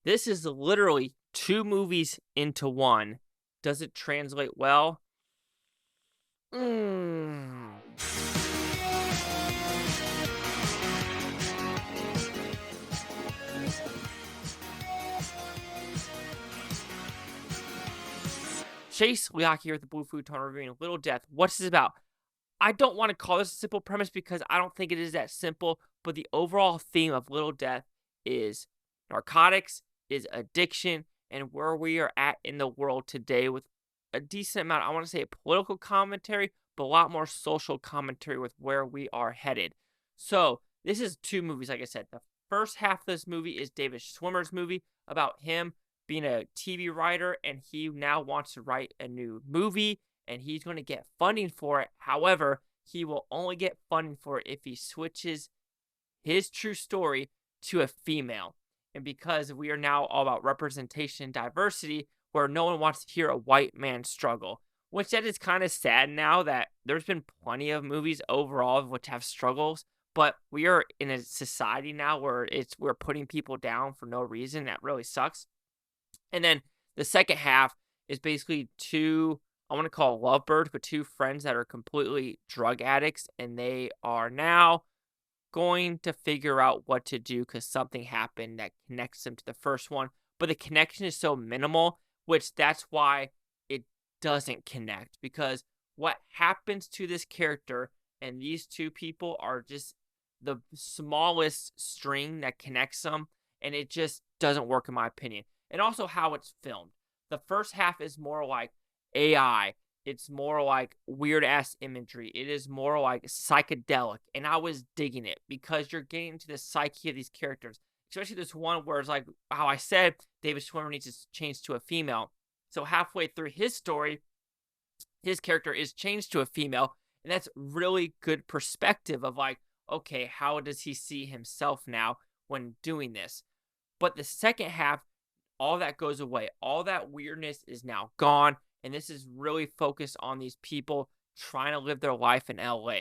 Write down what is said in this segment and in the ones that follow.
This is literally two movies into one. Does it translate well? Mm. Chase Leak here with the Blue Futon reviewing Little Death. What's this about? I don't want to call this a simple premise because I don't think it is that simple, but the overall theme of Little Death is narcotics, is addiction, and where we are at in the world today with a decent amount, I want to say, political commentary, but a lot more social commentary with where we are headed. So, this is two movies, like I said. The first half of this movie is David Schwimmer's movie about him being a TV writer, and he now wants to write a new movie, and he's going to get funding for it. However, he will only get funding for it if he switches his true story to a female. And because we are now all about representation and diversity, where no one wants to hear a white man struggle, which that is kind of sad now that there's been plenty of movies overall which have struggles, but we are in a society now where we're putting people down for no reason. That really sucks. And then the second half is basically two, I want to call it lovebirds, but two friends that are completely drug addicts, and they are now going to figure out what to do because something happened that connects them to the first one. But the connection is so minimal, which that's why it doesn't connect, because what happens to this character and these two people are just the smallest string that connects them, and it just doesn't work in my opinion. And also how it's filmed. The first half is more like AI. It's more like weird-ass imagery. It is more like psychedelic. And I was digging it because you're getting into the psyche of these characters. Especially this one where it's like, how I said, David Schwimmer needs to change to a female. So halfway through his story, his character is changed to a female. And that's really good perspective of like, okay, how does he see himself now when doing this? But the second half, all that goes away. All that weirdness is now gone. And this is really focused on these people trying to live their life in LA.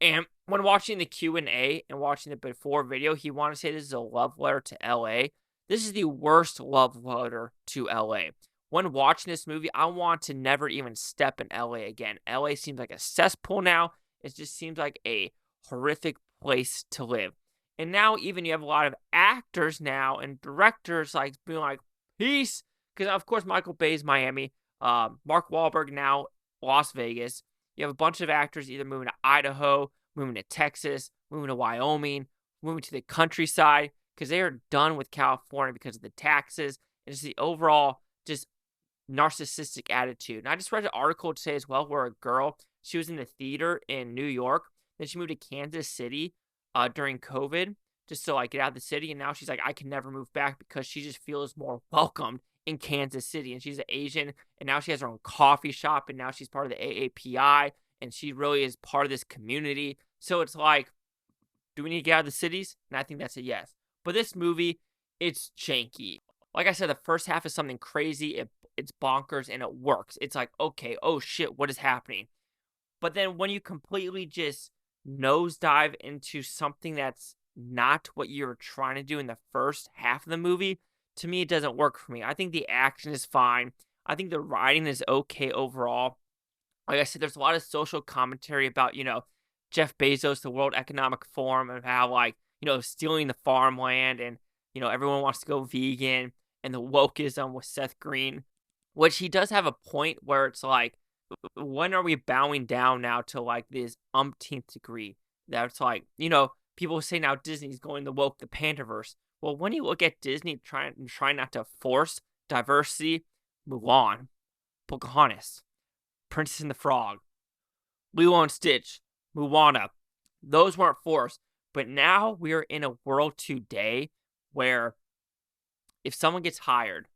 And when watching the Q&A and watching the before video, he wanted to say this is a love letter to LA. This is the worst love letter to LA. When watching this movie, I want to never even step in LA again. LA seems like a cesspool now. It just seems like a horrific place to live. And now even you have a lot of actors now and directors like being like, peace. Because, of course, Michael Bay's Miami. Mark Wahlberg now Las Vegas. You have a bunch of actors either moving to Idaho, moving to Texas, moving to Wyoming, moving to the countryside because they are done with California because of the taxes and just the overall just narcissistic attitude. And I just read an article today as well where a girl, she was in the theater in New York, then she moved to Kansas City during COVID just to like get out of the city, and now she's like, I can never move back because she just feels more welcomed in Kansas City, and she's an Asian, and now she has her own coffee shop, and now she's part of the AAPI, and she really is part of this community. So it's like, do we need to get out of the cities? And I think that's a yes. But this movie, it's janky. Like I said, the first half is something crazy. It's bonkers, and it works. It's like, okay, oh shit, what is happening? But then when you completely just nosedive into something that's not what you're trying to do in the first half of the movie, to me, it doesn't work for me. I think the action is fine. I think the writing is okay overall. Like I said, there's a lot of social commentary about, Jeff Bezos, the World Economic Forum, and how, like, stealing the farmland and, everyone wants to go vegan, and the wokeism with Seth Green, which he does have a point where it's like, when are we bowing down now to, like, this umpteenth degree? That's like, people say now Disney's going to woke the Pandaverse. Well, when you look at Disney trying not to force diversity, Mulan, Pocahontas, Princess and the Frog, Lilo and Stitch, Moana, those weren't forced. But now we are in a world today where if someone gets hired,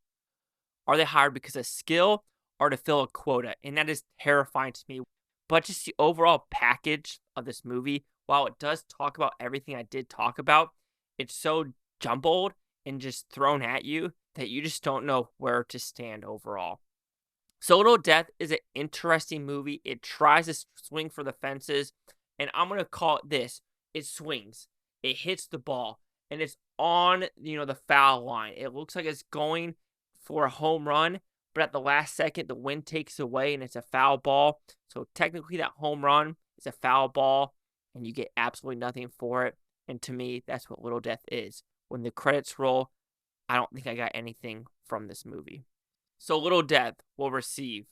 are they hired because of skill or to fill a quota? And that is terrifying to me. But just the overall package of this movie, while it does talk about everything I did talk about, it's so jumbled and just thrown at you that you just don't know where to stand overall. So Little Death is an interesting movie. It tries to swing for the fences, and I'm going to call it this. It swings. It hits the ball. and it's on, the foul line. It looks like it's going for a home run, but at the last second, the wind takes away and it's a foul ball. So technically that home run is a foul ball and you get absolutely nothing for it. And to me, that's what Little Death is. When the credits roll, I don't think I got anything from this movie. So Little Death will receive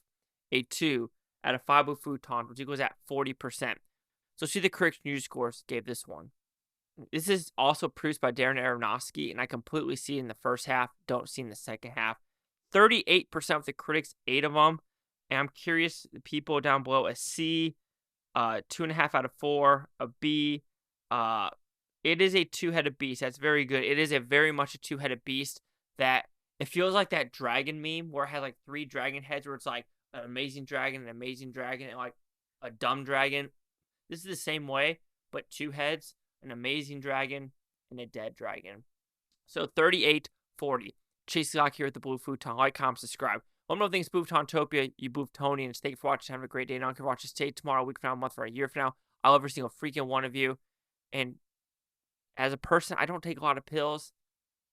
a 2 out of 5 with Futon, which equals at 40%. So see the critics' news scores gave this one. This is also produced by Darren Aronofsky, and I completely see it in the first half, don't see it in the second half. 38% of the critics, 8 of them. And I'm curious, the people down below, a C, 2.5 out of 4, a B. It is a two-headed beast. That's very good. It is very much a two-headed beast that it feels like that dragon meme where it had like 3 dragon heads where it's like an amazing dragon, and like a dumb dragon. This is the same way, but 2 heads, an amazing dragon, and a dead dragon. So 38-40. Chase the Lock here at the Blue Futon. Like, comment, subscribe. One more thing, Spooftontopia, you Booftonians. Thank you for watching. Have a great day. Now you can watch this today, tomorrow, a week from now, a month from now, a year from now. I love every single freaking one of you. And as a person, I don't take a lot of pills.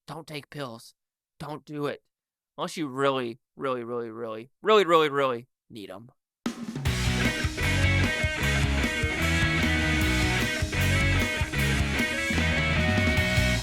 Don't take pills. Don't do it. Unless you really, really, really, really, really, really, really need them.